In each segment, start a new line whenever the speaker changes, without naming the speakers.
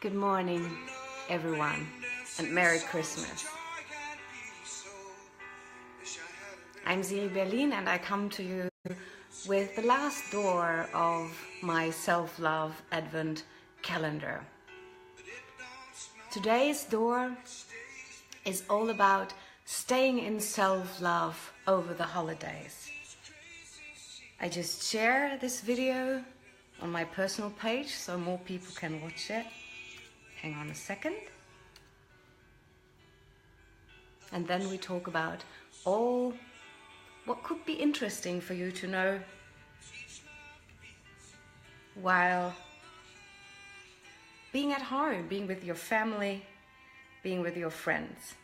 Good morning, everyone, and Merry Christmas. I'm Zee Berlin, and I come to you with the last door of my self-love Advent calendar. Today's door is all about staying in self-love over the holidays. I just share this video on my personal page so more people can watch it. Hang on a second. And then we talk about all what could be interesting for you to know while being at home, being with your family, being with your friends.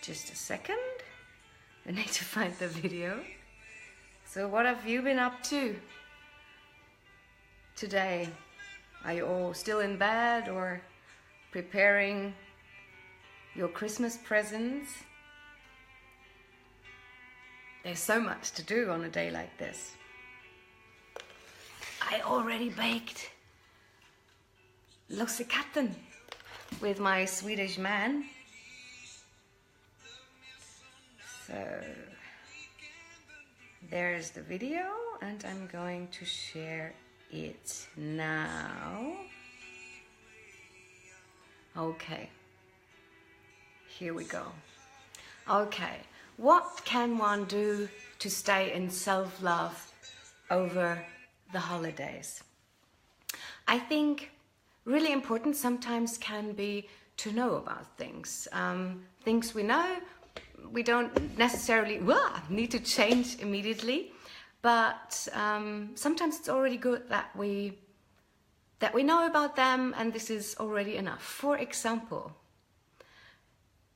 Just a second. I need to find the video. So what have you been up to today? Are you all still in bed or preparing your Christmas presents? There's so much to do on a day like this. I already baked lussekatten with my Swedish man. So there's the video, and I'm going to share it now. Okay, here we go. Okay, what can one do to stay in self-love over the holidays? I think really important sometimes can be to know about things. Things we know, we don't necessarily need to change immediately. But sometimes it's already good that we know about them, and this is already enough. For example,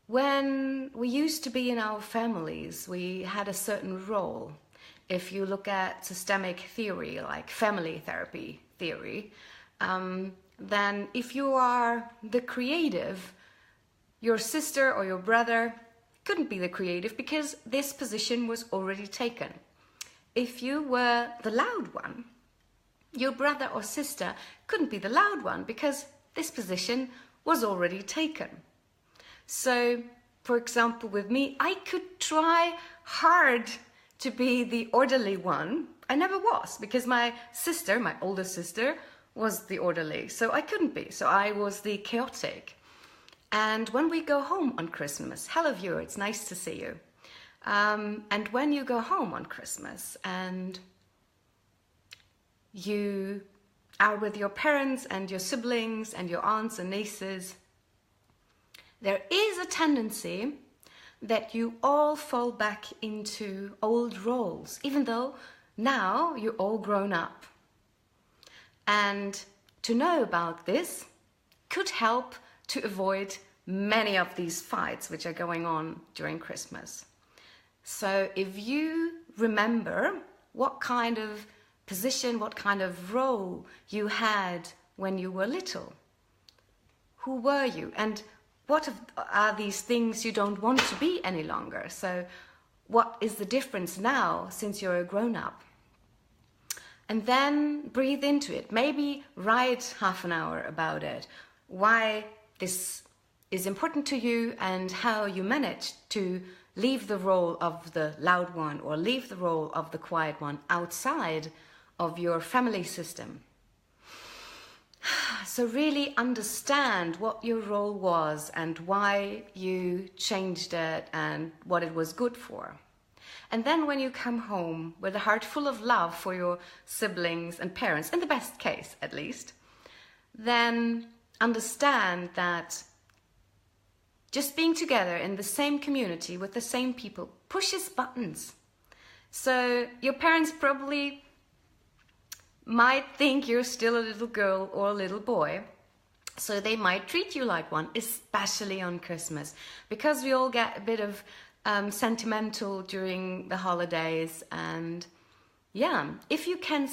when we used to be in our families, we had a certain role. If you look at systemic theory, like family therapy theory, then if you are the creative, your sister or your brother couldn't be the creative because this position was already taken. If you were the loud one, your brother or sister couldn't be the loud one because this position was already taken. So, for example, with me, I could try hard to be the orderly one. I never was because my sister, my older sister, was the orderly, so I couldn't be. So I was the chaotic. And when we go home on Christmas, hello viewer, it's nice to see you. And when you go home on Christmas and you are with your parents and your siblings and your aunts and nieces, there is a tendency that you all fall back into old roles, even though now you're all grown up. And to know about this could help to avoid many of these fights which are going on during Christmas. So if you remember what kind of position, what kind of role you had when you were little, who were you? And what are these things you don't want to be any longer? So what is the difference now since you're a grown-up? And then breathe into it. Maybe write half an hour about it. Why this is important to you and how you manage to leave the role of the loud one or leave the role of the quiet one outside of your family system. So really understand what your role was and why you changed it and what it was good for. And then when you come home with a heart full of love for your siblings and parents, in the best case at least, then understand that just being together in the same community with the same people pushes buttons. So your parents probably might think you're still a little girl or a little boy. So they might treat you like one, especially on Christmas, because we all get a bit of sentimental during the holidays. And yeah, if you can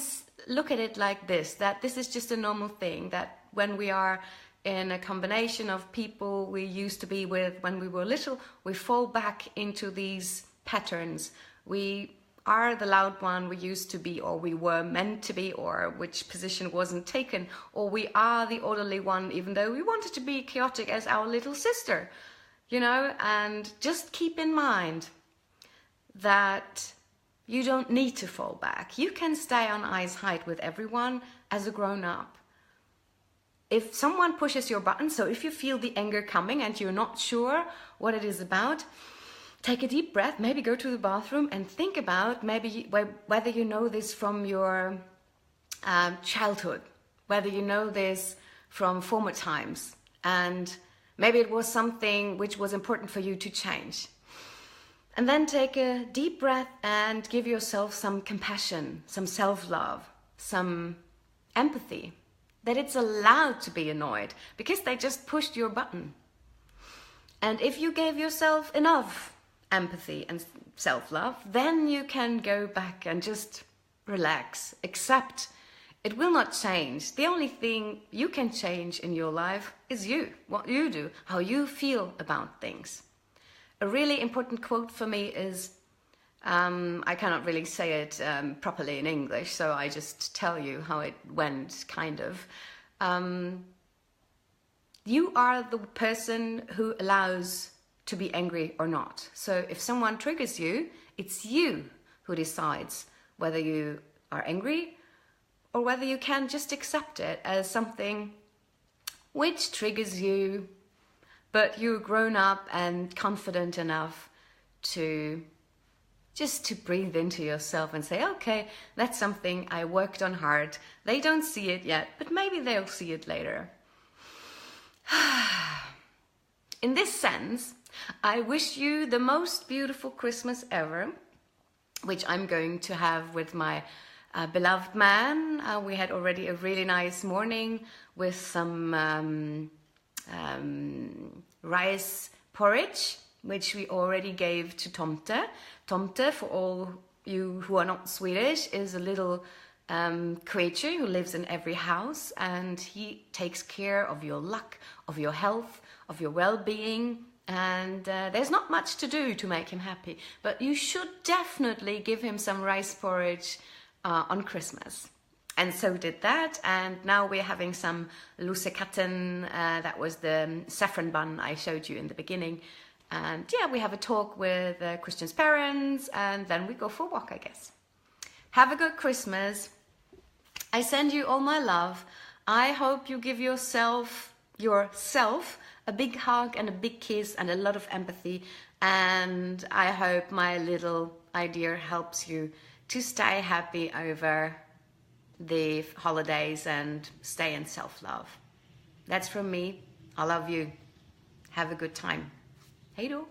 look at it like this, that this is just a normal thing, that when we are in a combination of people we used to be with when we were little, we fall back into these patterns. We are the loud one we used to be, or we were meant to be, or which position wasn't taken, or we are the orderly one even though we wanted to be chaotic as our little sister, you know. And just keep in mind that you don't need to fall back. You can stay on eyes height with everyone as a grown-up. If someone pushes your button, so if you feel the anger coming and you're not sure what it is about, take a deep breath, maybe go to the bathroom and think about maybe whether you know this from your childhood, whether you know this from former times, and maybe it was something which was important for you to change. And then take a deep breath and give yourself some compassion, some self-love, some empathy, that it's allowed to be annoyed because they just pushed your button. And if you gave yourself enough empathy and self-love, then you can go back and just relax, accept it will not change. The only thing you can change in your life is you, what you do, how you feel about things. A really important quote for me is, I cannot really say it properly in English, so I just tell you how it went, kind of. You are the person who allows to be angry or not. So if someone triggers you, it's you who decides whether you are angry or whether you can just accept it as something which triggers you, but you're grown up and confident enough to just to breathe into yourself and say, okay, that's something I worked on hard. They don't see it yet, but maybe they'll see it later. In this sense, I wish you the most beautiful Christmas ever, which I'm going to have with my beloved man. We had already a really nice morning with some rice porridge, which we already gave to Tomte. Tomte, for all you who are not Swedish, is a little creature who lives in every house, and he takes care of your luck, of your health, of your well-being, and there's not much to do to make him happy, but you should definitely give him some rice porridge on Christmas. And so did that, and now we're having some lussekatten, that was the saffron bun I showed you in the beginning. And yeah, we have a talk with Christian's parents, and then we go for a walk, I guess. Have a good Christmas. I send you all my love. I hope you give yourself a big hug and a big kiss and a lot of empathy. And I hope my little idea helps you to stay happy over the holidays and stay in self-love. That's from me. I love you. Have a good time. Hej då!